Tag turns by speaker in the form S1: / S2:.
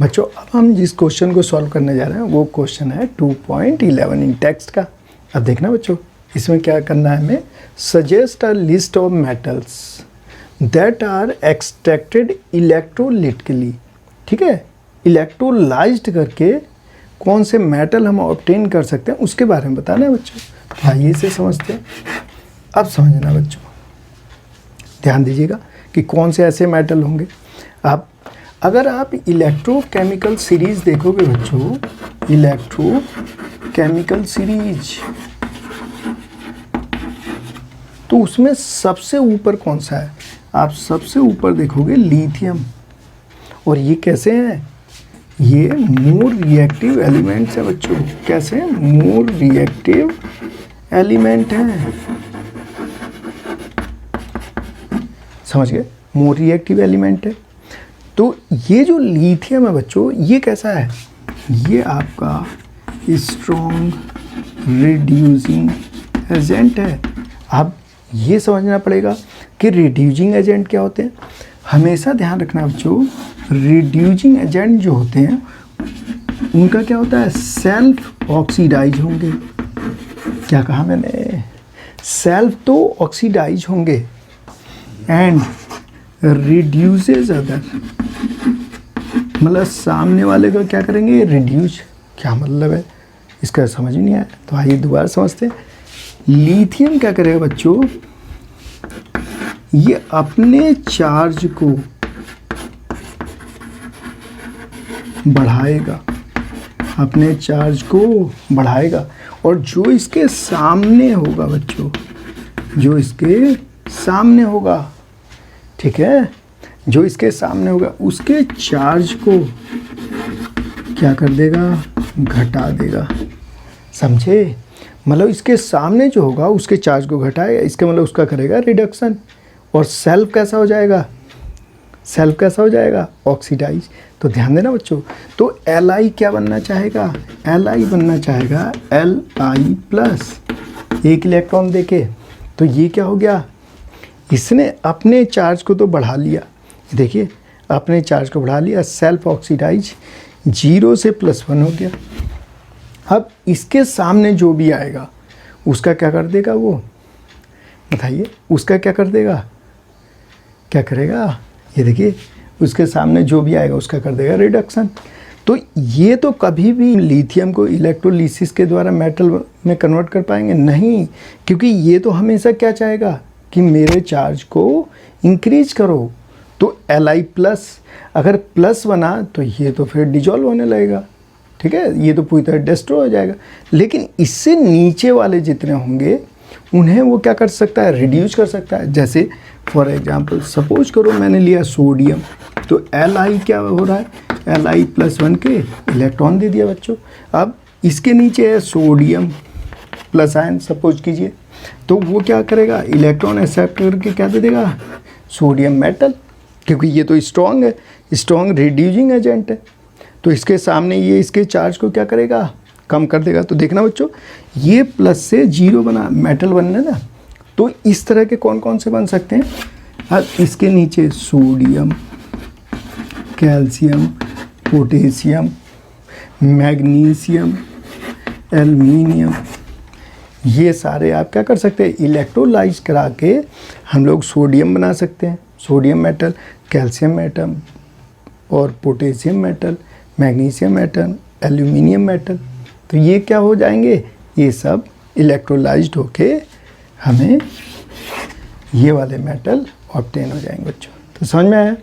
S1: बच्चों अब हम जिस क्वेश्चन को सॉल्व करने जा रहे हैं वो क्वेश्चन है 2.11 इन टेक्स्ट का। अब देखना बच्चों, इसमें क्या करना है हमें, suggest a list of metals that are extracted electrolytically. ठीक है, इलेक्ट्रोलाइज्ड करके कौन से मेटल हम ऑब्टेन कर सकते हैं उसके बारे में बताना है बच्चों। आइए इसे समझते हैं। अब समझना बच्चों, ध्यान दीजिएगा कि कौन से ऐसे मेटल होंगे। आप अगर आप इलेक्ट्रोकेमिकल सीरीज देखोगे बच्चों, इलेक्ट्रोकेमिकल सीरीज, तो उसमें सबसे ऊपर कौन सा है, आप सबसे ऊपर देखोगे लिथियम। और ये कैसे हैं, ये मोर रिएक्टिव एलिमेंट्स है बच्चों। कैसे, मोर रिएक्टिव एलिमेंट हैं, समझ गए, मोर रिएक्टिव एलिमेंट है। तो ये जो लिथियम है बच्चों, ये कैसा है, ये आपका स्ट्रॉन्ग रिड्यूसिंग एजेंट है। अब ये समझना पड़ेगा कि रिड्यूसिंग एजेंट क्या होते हैं। हमेशा ध्यान रखना बच्चों, रिड्यूसिंग एजेंट जो होते हैं उनका क्या होता है, सेल्फ ऑक्सीडाइज होंगे। क्या कहा मैंने, सेल्फ तो ऑक्सीडाइज होंगे एंड रिड्यूसेस अदर, मतलब सामने वाले को क्या करेंगे, रिड्यूस। क्या मतलब है इसका, समझ नहीं आया तो आइए दोबारा समझते हैं। लिथियम क्या करेगा बच्चों, ये अपने चार्ज को बढ़ाएगा, अपने चार्ज को बढ़ाएगा, और जो इसके सामने होगा बच्चों, जो इसके सामने होगा, ठीक है, जो इसके सामने होगा उसके चार्ज को क्या कर देगा, घटा देगा। समझे, मतलब इसके सामने जो होगा उसके चार्ज को घटाएगा, इसके मतलब उसका करेगा रिडक्शन। और सेल्फ कैसा हो जाएगा, सेल्फ कैसा हो जाएगा, ऑक्सीडाइज। तो ध्यान देना बच्चों, तो Li क्या बनना चाहेगा, Li बनना चाहेगा Li प्लस, एक इलेक्ट्रॉन देके। तो ये क्या हो गया, इसने अपने चार्ज को तो बढ़ा लिया, देखिए अपने चार्ज को बढ़ा लिया, सेल्फ ऑक्सीडाइज 0 से +1 हो गया। अब इसके सामने जो भी आएगा उसका क्या कर देगा, वो बताइए, उसका क्या कर देगा, क्या करेगा, ये देखिए उसके सामने जो भी आएगा उसका कर देगा रिडक्शन। तो ये तो कभी भी लिथियम को इलेक्ट्रोलिसिस के द्वारा मेटल में कन्वर्ट कर पाएंगे नहीं, क्योंकि ये तो हमेशा क्या चाहेगा कि मेरे चार्ज को इंक्रीज करो। तो Li प्लस, अगर प्लस बना तो ये तो फिर डिजॉल्व होने लगेगा, ठीक है, ये तो पूरी तरह डिस्ट्रॉय हो जाएगा। लेकिन इससे नीचे वाले जितने होंगे उन्हें वो क्या कर सकता है, रिड्यूस कर सकता है। जैसे फॉर एग्जांपल सपोज करो मैंने लिया सोडियम, तो Li क्या हो रहा है, Li +1 के इलेक्ट्रॉन दे दिया बच्चों। अब इसके नीचे है सोडियम प्लस आयन सपोज कीजिए, तो वो क्या करेगा, इलेक्ट्रॉन एक्सेप्ट करके क्या दे देगा, सोडियम मेटल, क्योंकि ये तो स्ट्रॉन्ग है, स्ट्रॉन्ग रिड्यूसिंग एजेंट है। तो इसके सामने ये इसके चार्ज को क्या करेगा, कम कर देगा। तो देखना बच्चों, ये प्लस से 0 बना, मेटल बनना ना, तो इस तरह के कौन कौन से बन सकते हैं। अब इसके नीचे sodium, calcium, potassium, magnesium, aluminium, ये सारे आप क्या कर सकते हैं, इलेक्ट्रोलाइज करा के हम लोग सोडियम बना सकते हैं, सोडियम मेटल, कैल्शियम मेटल और potassium metal, magnesium metal, aluminium metal. तो ये क्या हो जाएंगे, ये सब इलेक्ट्रोलाइज्ड होके हमें ये वाले मेटल ऑब्टेन हो जाएंगे बच्चों। तो समझ में आया।